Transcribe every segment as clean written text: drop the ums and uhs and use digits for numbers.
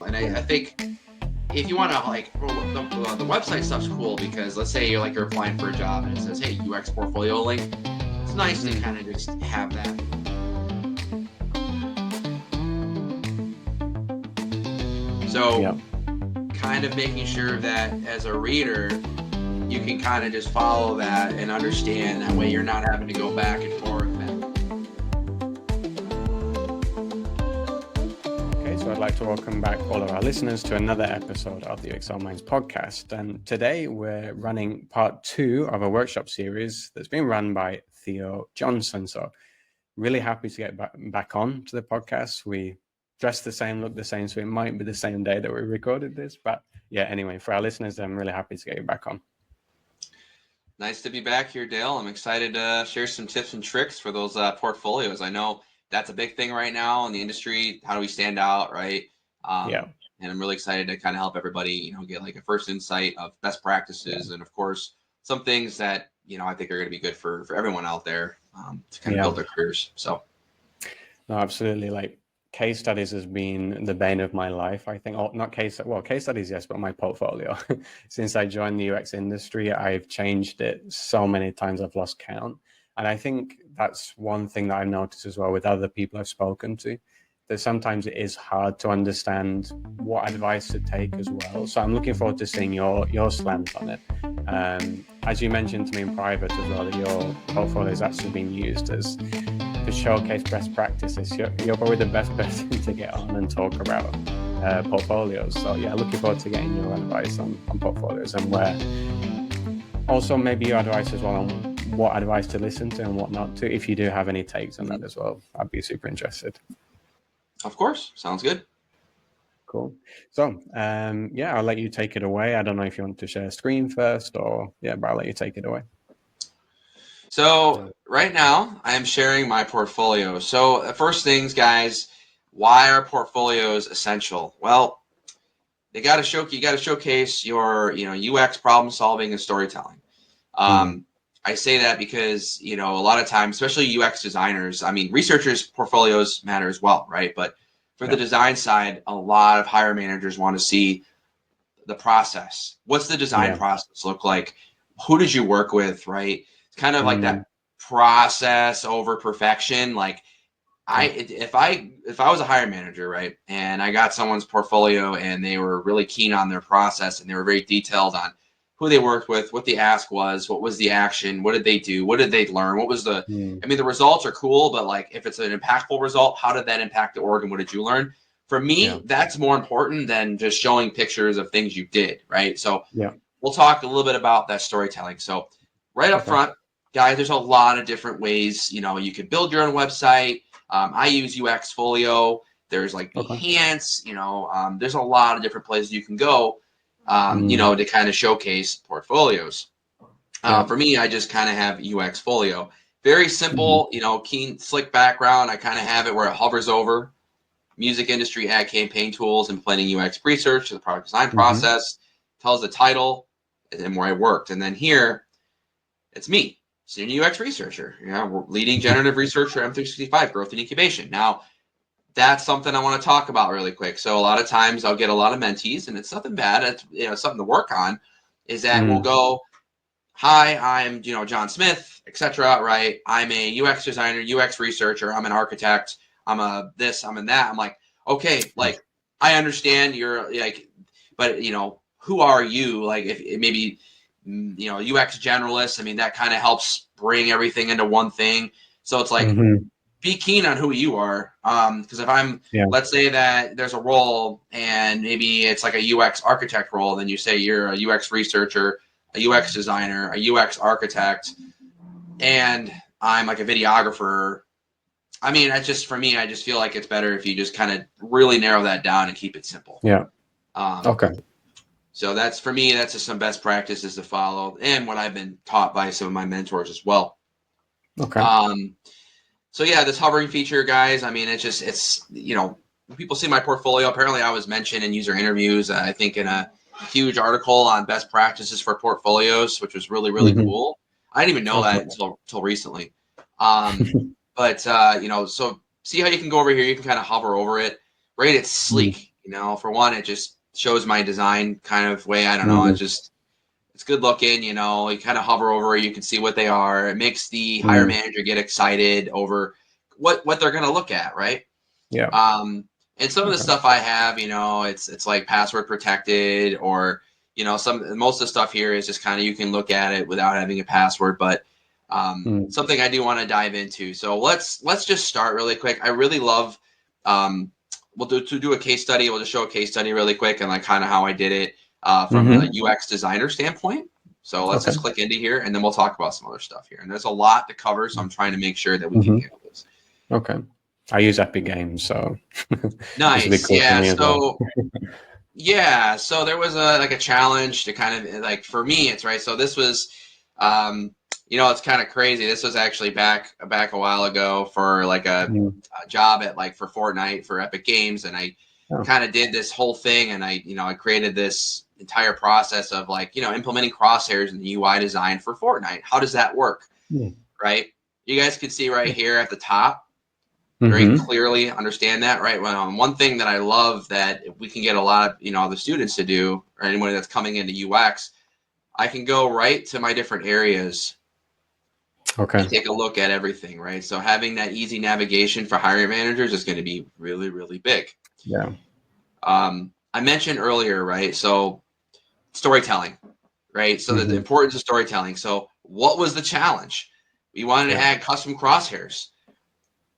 And I think if you want to the website stuff's cool because let's say you're applying for a job and it says, hey, UX portfolio link. It's nice to kind of just have that. So kind of making sure that as a reader, you can kind of just follow that and understand. That way you're not having to go back and forth. Okay, so I'd like to welcome back all of our listeners to another episode of the Excel Minds podcast. And today we're running part 2 of a workshop series that's been run by Theo Johnson. So really happy to get back on to the podcast. We dress the same, look the same, so it might be the same day that we recorded this. But yeah, anyway, for our listeners, I'm really happy to get you back on. Nice to be back here, Dale. I'm excited to share some tips and tricks for those portfolios. I know that's a big thing right now in the industry. How do we stand out, right? And I'm really excited to kind of help everybody, get like a first insight of best practices and, of course, some things that, I think are going to be good for everyone out there to kind of build their careers. So, no, absolutely. Like case studies has been the bane of my life. I think, case studies, yes, but my portfolio. Since I joined the UX industry, I've changed it so many times I've lost count. And I think that's one thing that I've noticed as well with other people I've spoken to, that sometimes it is hard to understand what advice to take as well. So I'm looking forward to seeing your slant on it. As you mentioned to me in private as well, that your portfolio is actually being used as to showcase best practices. You're probably the best person to get on and talk about portfolios. So yeah, looking forward to getting your advice on portfolios and where also maybe your advice as well on what advice to listen to and what not to. If you do have any takes on that as well, I'd be super interested. Of course. Sounds good. Cool. So I'll let you take it away. I don't know if you want to share screen first but I'll let you take it away. So right now I am sharing my portfolio. So the first things, guys, why are portfolios essential? Well, you got to showcase your, UX problem solving and storytelling. I say that because, a lot of times, especially UX designers, researchers' portfolios matter as well, right? But for the design side, a lot of hire managers want to see the process. What's the design process look like? Who did you work with, right? It's kind of like that process over perfection. Like if I was a hire manager, right, and I got someone's portfolio and they were really keen on their process and they were very detailed on who they worked with, what the ask was, what was the action, what did they do, what did they learn, what was the the results are cool, but like if it's an impactful result, how did that impact the org and what did you learn? For me, that's more important than just showing pictures of things you did, right? So we'll talk a little bit about that storytelling. So right up front, guys, there's a lot of different ways, you could build your own website. I use UX Folio. There's like Behance, there's a lot of different places you can go, to kind of showcase portfolios. For me, I just kind of have UX Folio. Very simple, keen, slick background. I kind of have it where it hovers over music industry ad campaign tools, implementing UX research, the product design process, tells the title and where I worked. And then here, it's me, senior UX researcher, leading generative research for M365 growth and incubation. Now, that's something I want to talk about really quick. So a lot of times I'll get a lot of mentees, and it's nothing bad. It's something to work on. Is that we'll go, hi, I'm John Smith, etc. Right? I'm a UX designer, UX researcher. I'm an architect. I'm a this. I'm in that. I'm like, okay, like I understand you're like, but who are you? Like if maybe UX generalist. That kind of helps bring everything into one thing. So it's like. Be keen on who you are. Because if I'm, let's say that there's a role and maybe it's like a UX architect role, then you say you're a UX researcher, a UX designer, a UX architect, and I'm like a videographer. For me, I just feel like it's better if you just kind of really narrow that down and keep it simple. So that's, for me, that's just some best practices to follow and what I've been taught by some of my mentors as well. So this hovering feature, guys, it's when people see my portfolio, apparently I was mentioned in user interviews, I think in a huge article on best practices for portfolios, which was really, really cool. I didn't even know that until recently. But so see how you can go over here. You can kind of hover over it. Right, it's sleek. For one, it just shows my design kind of way. I don't know. It's good looking. You kind of hover over it. You can see what they are. It makes the hire manager get excited over what they're going to look at. Right. Yeah. And some of the stuff I have, it's like password protected, or most of the stuff here is just kind of you can look at it without having a password. But something I do want to dive into. So let's just start really quick. I really love we'll do a case study. We'll just show a case study really quick and like kind of how I did it from the UX designer standpoint. So let's just click into here and then we'll talk about some other stuff here. And there's a lot to cover, so I'm trying to make sure that we can handle this. Okay. I use Epic Games, so nice. Cool yeah. So yeah, so there was a challenge to kind of like for me, it's right. So this was it's kind of crazy. This was actually back a while ago for like a job at like for Fortnite for Epic Games, and I kind of did this whole thing, and I created this entire process of like implementing crosshairs in the UI design for Fortnite. How does that work? Right? You guys can see right here at the top very clearly understand that, right? Well, one thing that I love that we can get a lot of the students to do, or anyone that's coming into UX, I can go right to my different areas. And take a look at everything, right? So having that easy navigation for hiring managers is going to be really, really big. Yeah. I mentioned earlier, right? So storytelling, right? So the importance of storytelling. So what was the challenge? We wanted to add custom crosshairs.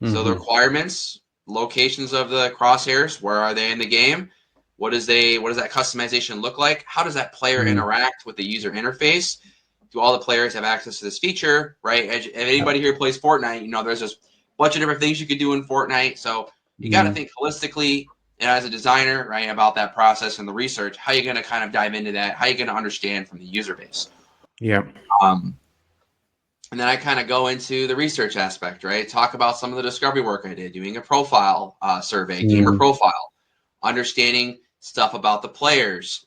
So the requirements, locations of the crosshairs, where are they in the game? What does that customization look like? How does that player interact with the user interface? Do all the players have access to this feature, right? If anybody here plays Fortnite, there's just a bunch of different things you could do in Fortnite. So you got to think holistically and as a designer, right, about that process and the research. How are you going to kind of dive into that? How are you going to understand from the user base? Yeah. And then I kind of go into the research aspect, right? Talk about some of the discovery work I did, doing a profile survey, gamer profile, understanding stuff about the players.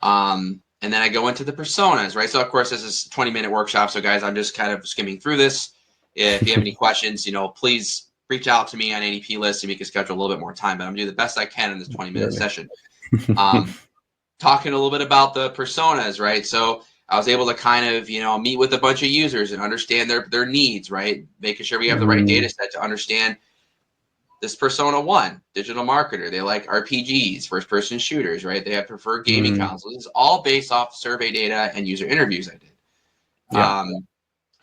And then I go into the personas, right? So, of course, this is a 20-minute workshop. So, guys, I'm just kind of skimming through this. If you have any questions, please reach out to me on ADP list and we can schedule a little bit more time. But I'm doing the best I can in this 20-minute session. Talking a little bit about the personas, right? So I was able to kind of, meet with a bunch of users and understand their needs, right? Making sure we have the right data set to understand this persona 1, digital marketer. They like RPGs, first-person shooters, right? They have preferred gaming consoles. It's all based off survey data and user interviews I did. Yeah.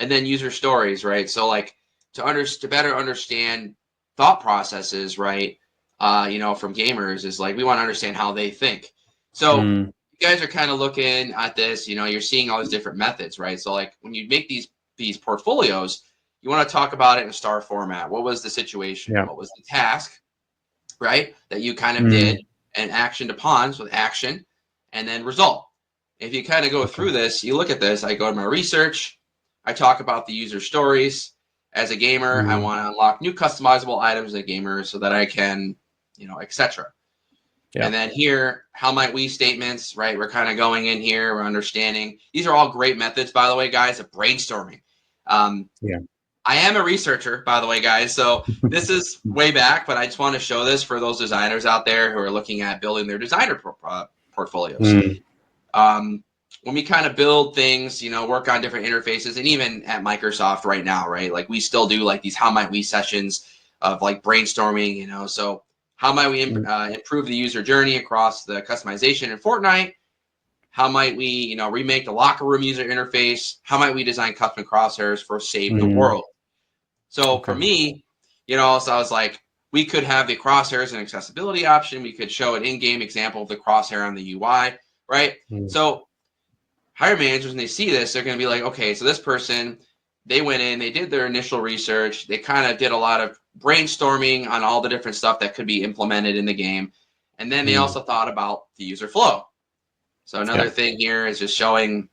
And then user stories, right? So like to better understand thought processes, right? From gamers is like we want to understand how they think. So you guys are kind of looking at this, you're seeing all these different methods, right? So like when you make these portfolios, you want to talk about it in a star format. What was the situation? Yeah. What was the task, right? That you kind of did and actioned upon, so action and then result. If you kind of go through this, you look at this, I go to my research, I talk about the user stories. As a gamer, I want to unlock new customizable items as a gamer so that I can, etc. Yeah. And then here, how might we statements, right? We're kind of going in here, we're understanding. These are all great methods, by the way, guys, of brainstorming. I am a researcher, by the way, guys. So this is way back, but I just want to show this for those designers out there who are looking at building their designer portfolios. When we kind of build things, work on different interfaces, and even at Microsoft right now, right? Like we still do like these how might we sessions of like brainstorming, so how might we improve the user journey across the customization in Fortnite? How might we, remake the locker room user interface? How might we design custom crosshairs for Save the World? So for me, so I was like, we could have the crosshairs and accessibility option. We could show an in-game example of the crosshair on the UI, right? So hiring managers, when they see this, they're going to be like, okay, so this person, they went in, they did their initial research. They kind of did a lot of brainstorming on all the different stuff that could be implemented in the game. And then they also thought about the user flow. So another thing here is just showing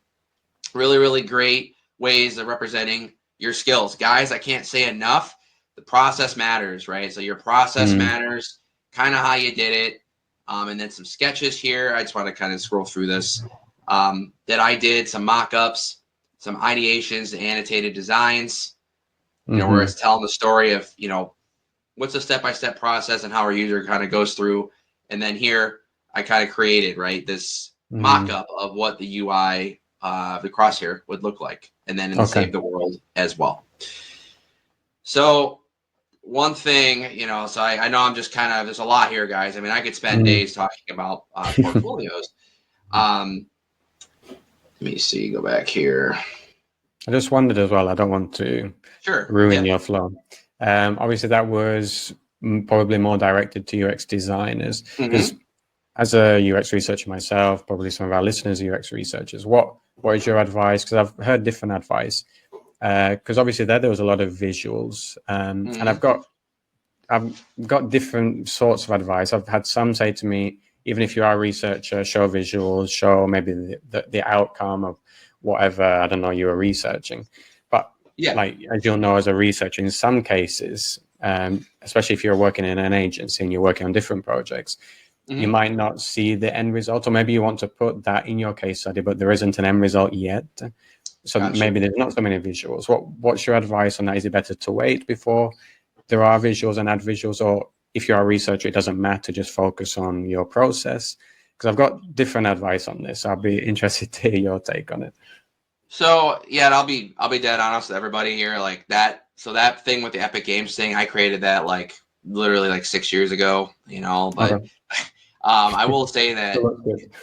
really, really great ways of representing your skills. Guys, I can't say enough. The process matters, right? So your process matters, kind of how you did it. And then some sketches here. I just want to kind of scroll through this. That I did some mock-ups, some ideations, annotated designs. where Mm-hmm. it's telling the story of, what's the step-by-step process and how our user kind of goes through. And then here I kind of created, right, this Mm. mock-up of what the UI, the crosshair would look like, and then in the Okay. save the world as well. So one thing, so I know I'm just kind of, there's a lot here, guys. I mean, I could spend Mm. days talking about portfolios. Let me see, go back here. I just wondered as well, I don't want to Sure. ruin Yeah. your flow. Obviously, that was probably more directed to UX designers, because Mm-hmm. as a UX researcher myself, probably some of our listeners are UX researchers. What is your advice? Because I've heard different advice. Because obviously there was a lot of visuals, and Mm-hmm. I've got different sorts of advice. I've had some say to me, even if you are a researcher, show visuals, show maybe the outcome of whatever, I don't know, you were researching. But Yeah. like, as you'll know, as a researcher, in some cases, especially if you're working in an agency and you're working on different projects, you Mm-hmm. might not see the end result, or maybe you want to put that in your case study, but there isn't an end result yet. So Gotcha. maybe there's not so many visuals. What's your advice on that? Is it better to wait before there are visuals and add visuals, or if you're a researcher, it doesn't matter, just focus on your process? Because I've got different advice on this. I'll be interested to hear your take on it. So yeah, and I'll be dead honest with everybody here. Like that, so that thing with the Epic Games thing, I created that like literally like 6 years ago. But Okay. I will say So that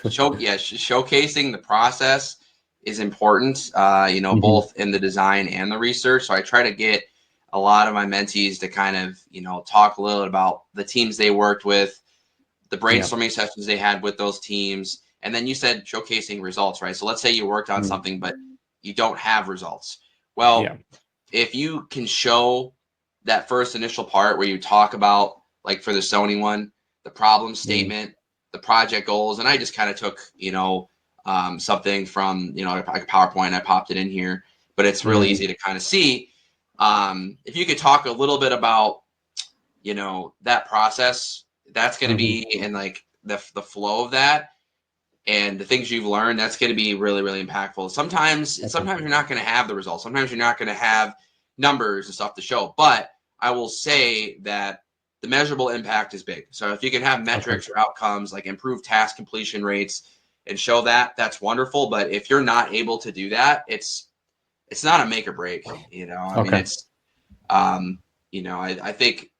that's good. showcasing the process is important. Hmm. Both in the design and the research. So I try to get a lot of my mentees to kind of talk a little about the teams they worked with, the Yeah. brainstorming sessions they had with those teams. And then you said showcasing results, right? So let's say you worked on Mm. something, but you don't have results. Well, Yeah. if you can show that first initial part where you talk about, like for the Sony one, the problem Mm. statement, the project goals, and I just kind of took, something from, like a PowerPoint, I popped it in here, but it's really Mm. easy to kind of see. If you could talk a little bit about, that process, that's going to Hmm. be in like the flow of that and the things you've learned, that's going to be really, really impactful. Okay. Sometimes you're not going to have the results. Sometimes you're not going to have numbers and stuff to show. But I will say that the measurable impact is big. So if you can have Okay. metrics or outcomes like improved task completion rates and show that, that's wonderful. But if you're not able to do that, it's not a make or break. I mean, Okay. it's I think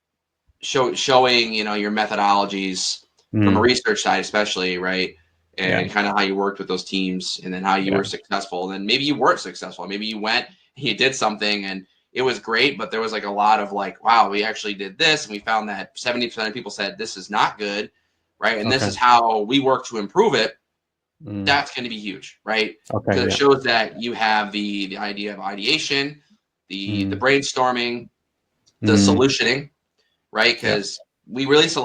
showing your methodologies from a Mm. research side especially, right, Yeah. and kind of how you worked with those teams and then how you Yeah. were successful, and then maybe you weren't successful, maybe you went and you did something and it was great, but there was like a lot of like, wow, we actually did this and we found that 70% of people said this is not good, right, and this Okay. is how we work to improve it. Mm. That's going to be huge, right, Okay. because it Yeah. shows that you have the idea of ideation, the Mm. brainstorming, the Mm. solutioning, right? Yeah. Because we release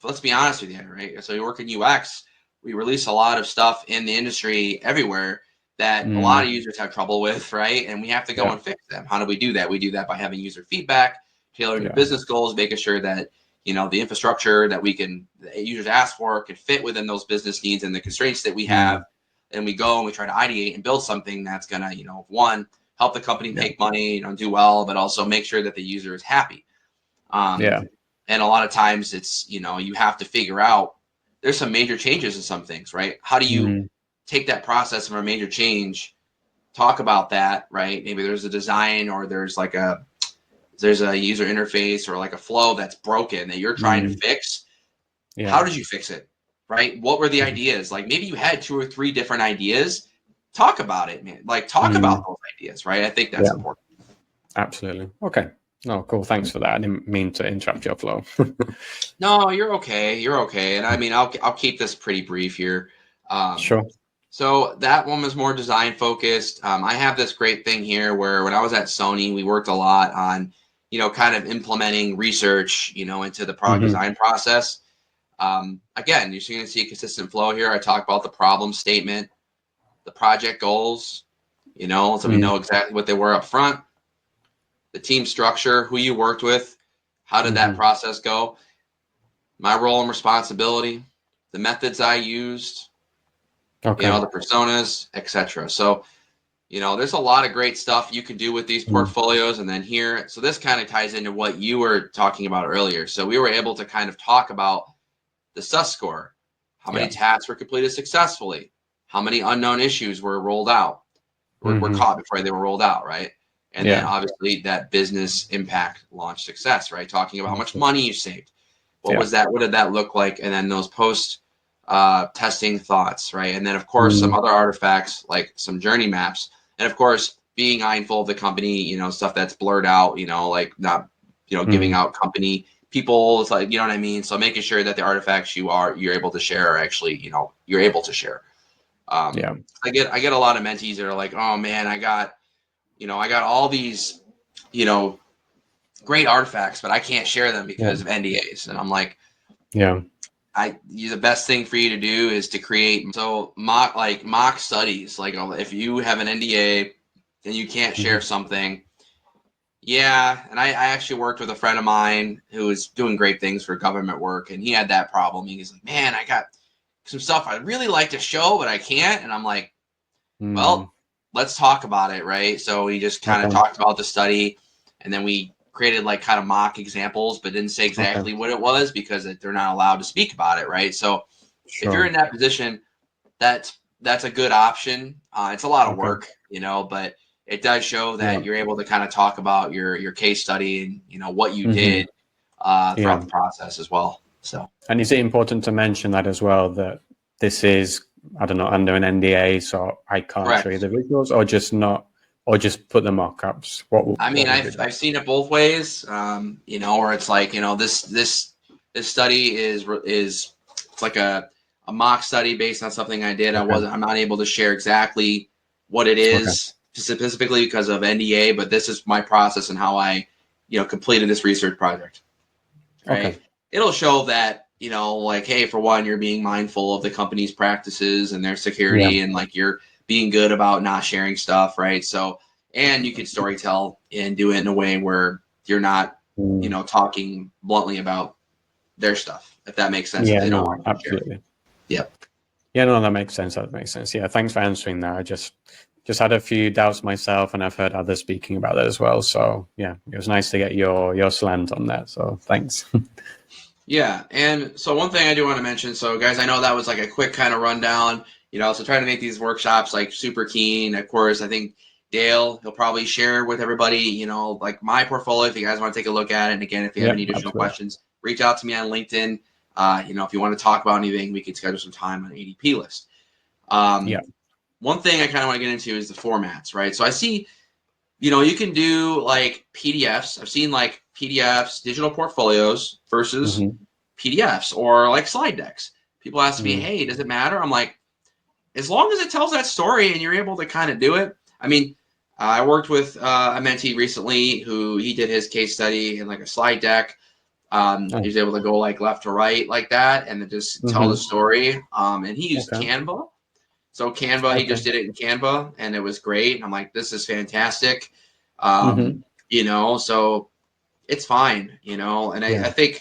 let's be honest with you, right? So you work in UX, we release a lot of stuff in the industry everywhere that a lot Mm. of users have trouble with, right? And we have to go Yeah. and fix them. How do we do that? We do that by having user feedback, tailoring to Yeah. business goals, making sure that the infrastructure that that users ask for can fit within those business needs and the constraints that we have. Mm. And we go and we try to ideate and build something that's gonna, one, help the company Yeah. make money, do well, but also make sure that the user is happy. Um, Yeah. and a lot of times it's, you have to figure out there's some major changes in some things, right? How do you Mm. take that process of a major change, talk about that, right? Maybe there's a design or there's a user interface or like a flow that's broken that you're trying to Mm. fix. Yeah. How did you fix it? Right? What were the Mhm. ideas? Like maybe you had two or three different ideas. Talk about it, man. Like talk about Mm. those ideas, right? I think that's Yeah. important. Absolutely. Okay. No, cool. Thanks for that. I didn't mean to interrupt your flow. No, you're okay. You're okay. And I mean, I'll keep this pretty brief here. Um, Sure. so that one was more design focused. I have this great thing here where when I was at Sony, we worked a lot on, kind of implementing research, into the product Hmm. design process. Again, you're going to see a consistent flow here. I talk about the problem statement, the project goals, so we Mm. know exactly what they were up front, the team structure, who you worked with, how did that Hmm. process go, my role and responsibility, the methods I used, Okay. the personas, etc. So there's a lot of great stuff you can do with these portfolios. And then here, so this kind of ties into what you were talking about earlier. So we were able to kind of talk about the SUS score, how many tasks were completed successfully, how many unknown issues were rolled out, were caught before they were rolled out, right? And then obviously that business impact launch success, right? Talking about how much money you saved. What was that? What did that look like? And then those post testing thoughts, right? And then of course some other artifacts like some journey maps, and of course being mindful of the company, stuff that's blurred out, like not, giving out company people, it's like, you know what I mean? So making sure that the artifacts you're able to share are actually, you're able to share. I get a lot of mentees that are like, oh man, I got all these, great artifacts, but I can't share them because of NDAs. And I'm like, the best thing for you to do is to create mock studies. Like if you have an NDA and you can't share something. Yeah. And I actually worked with a friend of mine who was doing great things for government work, and he had that problem. He's like, man, I got some stuff I'd really like to show, but I can't. And I'm like, well, let's talk about it. Right. So we just kind of talked about the study, and then we created like kind of mock examples, but didn't say exactly what it was because they're not allowed to speak about it. Right. So if you're in that position, that's a good option. It's a lot of work, but it does show that you're able to kind of talk about your case study and, what you did throughout the process as well. So, and is it important to mention that as well, that this is, I don't know, under an NDA, so I can't show you the visuals, or just put the mock-ups? I've seen it both ways, where it's like, this study is it's like a mock study based on something I did. I'm not able to share exactly what it is specifically because of NDA, but this is my process and how I, completed this research project. Right. It'll show that, like, hey, for one, you're being mindful of the company's practices and their security, and like you're being good about not sharing stuff. Right. So, and you can storytell and do it in a way where you're not, talking bluntly about their stuff, if that makes sense. Yeah, no, absolutely. Yep. Yeah, no, that makes sense. That makes sense. Yeah, thanks for answering that. I just had a few doubts myself, and I've heard others speaking about that as well. So yeah, it was nice to get your slant on that. So thanks. Yeah, and so one thing I do want to mention, so guys, I know that was like a quick kind of rundown, so trying to make these workshops like super keen. Of course, I think Dale, he'll probably share with everybody, like my portfolio if you guys want to take a look at it. And again, if you have any additional questions, reach out to me on LinkedIn. If you want to talk about anything, we can schedule some time on ADP list. One thing I kind of want to get into is the formats, right? So I see, you can do like PDFs. I've seen like PDFs, digital portfolios versus PDFs, or like slide decks. People ask me, hey, does it matter? I'm like, as long as it tells that story and you're able to kind of do it. I mean, I worked with a mentee recently who he did his case study in like a slide deck. He was able to go like left to right like that and then just tell the story. And he used Canva. So Canva, he just did it in Canva, and it was great. And I'm like, this is fantastic. So it's fine, and I think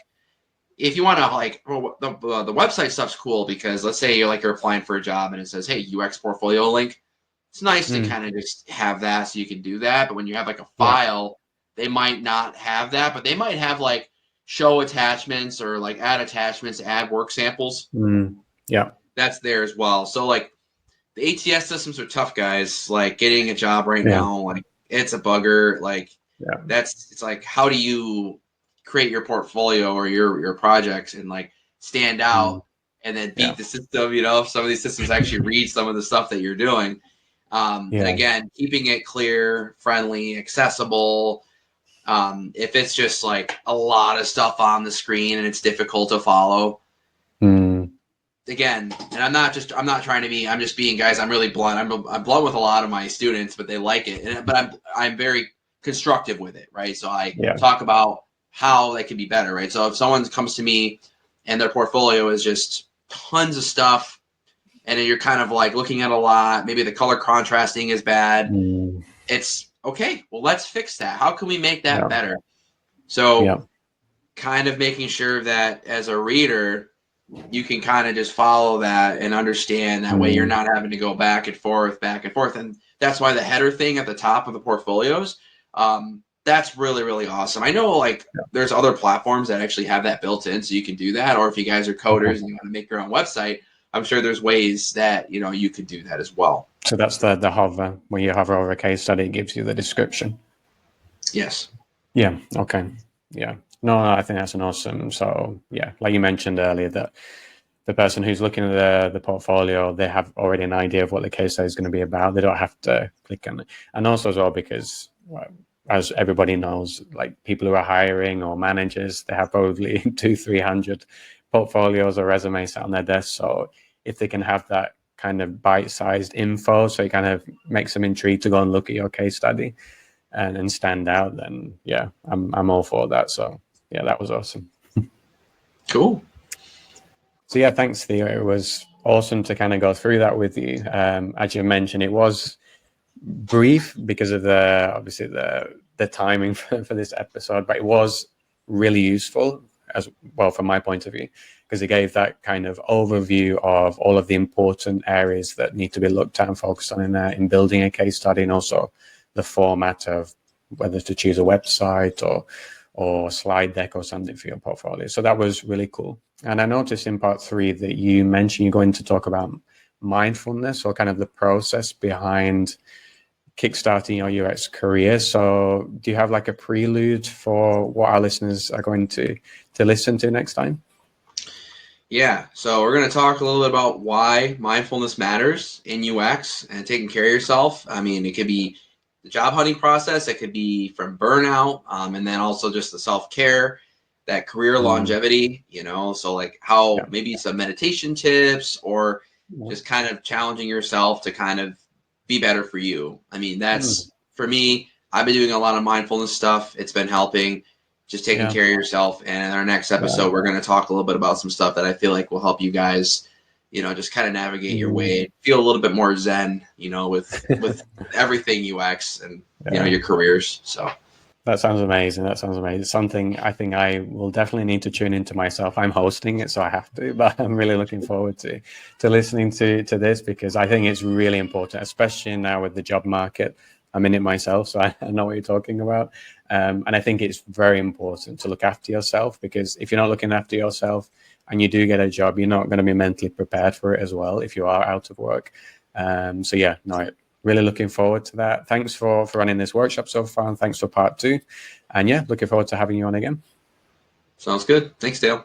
if you want to like, the website stuff's cool because let's say you're applying for a job and it says, hey, UX portfolio link. It's nice to kind of just have that so you can do that. But when you have like a file, they might not have that, but they might have like show attachments or like add attachments, add work samples. That's there as well. So like the ATS systems are tough, guys. Like getting a job right now, like it's a bugger. Like it's like, how do you create your portfolio or your projects and like stand out and then beat the system? If some of these systems actually read some of the stuff that you're doing. And again, keeping it clear, friendly, accessible. If it's just like a lot of stuff on the screen and it's difficult to follow. Again, and I'm not trying to be, I'm just being, guys, I'm really blunt. I'm blunt with a lot of my students, but they like it. But I'm very constructive with it, right? So I talk about how they can be better, right? So if someone comes to me and their portfolio is just tons of stuff and you're kind of like looking at a lot, maybe the color contrasting is bad, it's okay. Well, let's fix that. How can we make that better? So kind of making sure that as a reader, you can kind of just follow that and understand that way you're not having to go back and forth. And That's why the header thing at the top of the portfolios, that's really, really awesome. I know like there's other platforms that actually have that built in, so you can do that. Or if you guys are coders and you want to make your own website, I'm sure there's ways that, you know, you could do that as well. So that's the hover, when you hover over a case study, it gives you the description. Yes. Yeah. Okay. Yeah. No, I think that's an awesome. So yeah, like you mentioned earlier, that the person who's looking at the portfolio, they have already an idea of what the case study is going to be about. They don't have to click on it. And also as well, because as everybody knows, like people who are hiring or managers, they have probably 200-300 portfolios or resumes on their desk. So if they can have that kind of bite-sized info, so it kind of makes them intrigued to go and look at your case study and stand out, then yeah, I'm all for that. So yeah, that was awesome. Cool. So yeah, thanks, Theo. It was awesome to kind of go through that with you. As you mentioned, it was brief because of obviously the timing for this episode, but it was really useful as well from my point of view, because it gave that kind of overview of all of the important areas that need to be looked at and focused on in building a case study, and also the format of whether to choose a website or slide deck or something for your portfolio. So that was really cool. And I noticed in part 3 that you mentioned you're going to talk about mindfulness, or kind of the process behind kickstarting your UX career. So do you have like a prelude for what our listeners are going to listen to next time? Yeah, so we're going to talk a little bit about why mindfulness matters in UX and taking care of yourself. I mean, it could be the job hunting process, it could be from burnout, and then also just the self-care, that career longevity, you know, so like how maybe some meditation tips, or just kind of challenging yourself to kind of be better for you. I mean, that's for me, I've been doing a lot of mindfulness stuff. It's been helping. Just taking care of yourself. And in our next episode, we're going to talk a little bit about some stuff that I feel like will help you guys, you know, just kind of navigate your way, feel a little bit more zen, you know, with everything UX and, you know, your careers. So that sounds amazing. That sounds amazing. Something I think I will definitely need to tune into myself. I'm hosting it, so I have to, but I'm really looking forward to listening to this, because I think it's really important, especially now with the job market. I'm in it myself, so I know what you're talking about. And I think it's very important to look after yourself, because if you're not looking after yourself and you do get a job, you're not going to be mentally prepared for it as well if you are out of work. So yeah, no, really looking forward to that. Thanks for running this workshop so far, and thanks for part 2. And yeah, looking forward to having you on again. Sounds good. Thanks, Dale.